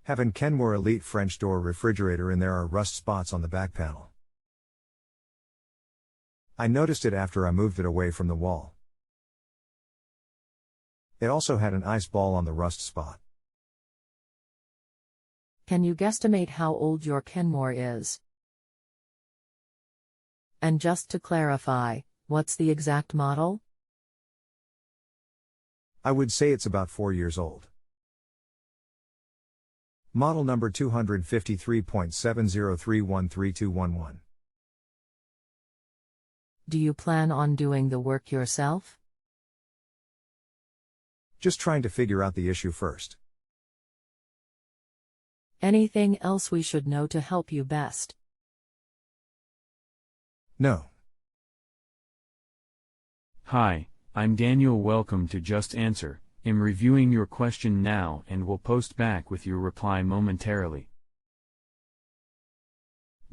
Have an Kenmore Elite French door refrigerator and there are rust spots on the back panel. I noticed it after I moved it away from the wall. It also had an ice ball on the rust spot. Can you guesstimate how old your Kenmore is? And just to clarify, what's the exact model? I would say it's about 4 years old. Model number 253.70313211. Do you plan on doing the work yourself? Just trying to figure out the issue first. Anything else we should know to help you best? No. Hi, I'm Daniel. Welcome to Just Answer. I'm reviewing your question now and will post back with your reply momentarily.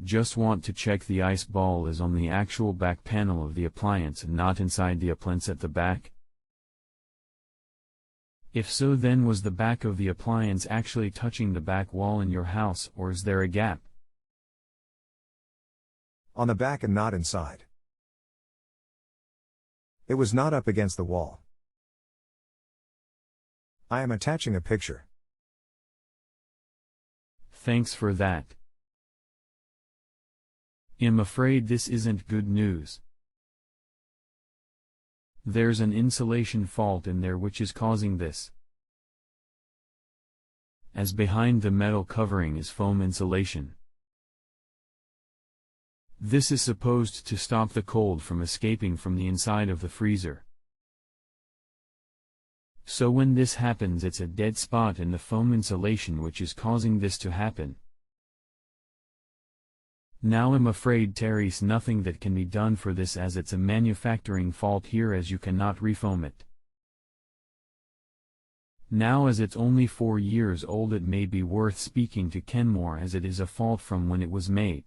Just want to check the ice ball is on the actual back panel of the appliance and not inside the appliance at the back? If so, then was the back of the appliance actually touching the back wall in your house, or is there a gap? On the back and not inside. It was not up against the wall. I am attaching a picture. Thanks for that. I'm afraid this isn't good news. There's an insulation fault in there which is causing this. As behind the metal covering is foam insulation. This is supposed to stop the cold from escaping from the inside of the freezer. So when this happens, it's a dead spot in the foam insulation which is causing this to happen. Now I'm afraid there's nothing that can be done for this, as it's a manufacturing fault here, as you cannot refoam it. Now as it's only 4 years old, it may be worth speaking to Kenmore, as it is a fault from when it was made.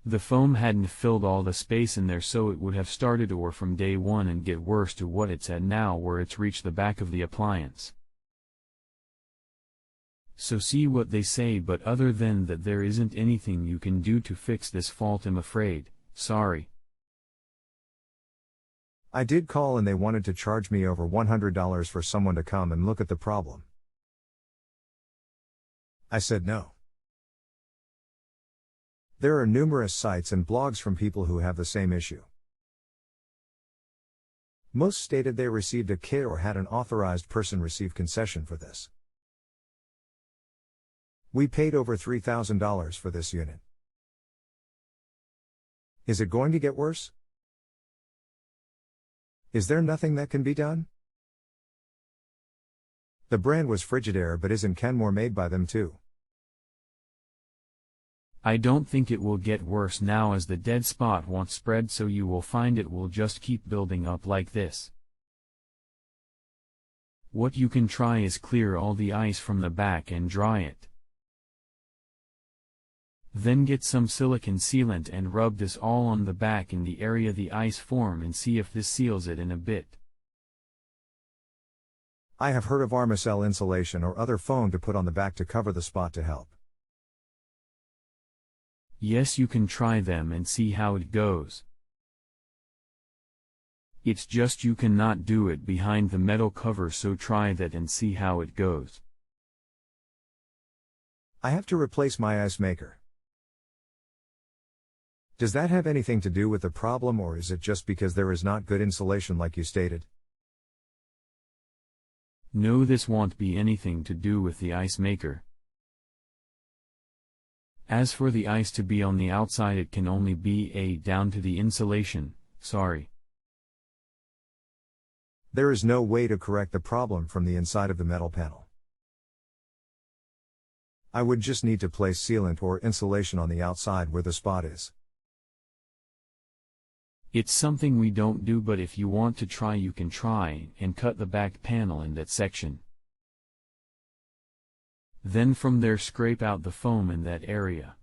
The foam hadn't filled all the space in there, so it would have started or from day one and get worse to what it's at now, where it's reached the back of the appliance. So see what they say, but other than that there isn't anything you can do to fix this fault, I'm afraid. Sorry. I did call and they wanted to charge me over $100 for someone to come and look at the problem. I said no. There are numerous sites and blogs from people who have the same issue. Most stated they received a kit or had an authorized person receive concession for this. We paid over $3,000 for this unit. Is it going to get worse? Is there nothing that can be done? The brand was Frigidaire, but isn't Kenmore made by them too? I don't think it will get worse now, as the dead spot won't spread, so you will find it will just keep building up like this. What you can try is clear all the ice from the back and dry it. Then get some silicone sealant and rub this all on the back in the area the ice formed and see if this seals it in a bit. I have heard of Armacell insulation or other foam to put on the back to cover the spot to help. Yes, you can try them and see how it goes. It's just you cannot do it behind the metal cover, so try that and see how it goes. I have to replace my ice maker. Does that have anything to do with the problem, or is it just because there is not good insulation like you stated? No, this won't be anything to do with the ice maker. As for the ice to be on the outside, it can only be down to the insulation. Sorry. There is no way to correct the problem from the inside of the metal panel. I would just need to place sealant or insulation on the outside where the spot is. It's something we don't do, but if you want to try, you can try and cut the back panel in that section. Then from there scrape out the foam in that area.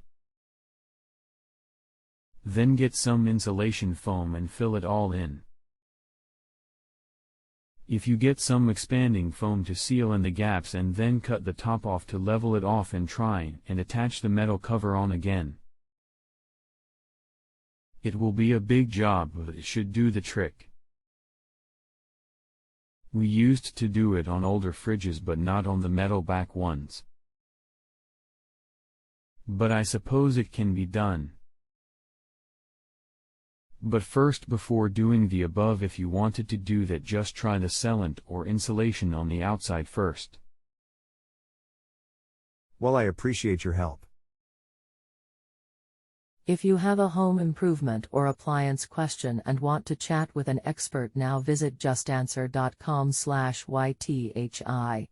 Then get some insulation foam and fill it all in. If you get some expanding foam to seal in the gaps and then cut the top off to level it off and try and attach the metal cover on again. It will be a big job, but it should do the trick. We used to do it on older fridges but not on the metal back ones. But I suppose it can be done. But first, before doing the above, if you wanted to do that, just try the sealant or insulation on the outside first. Well, I appreciate your help. If you have a home improvement or appliance question and want to chat with an expert now, visit justanswer.com/YTHI.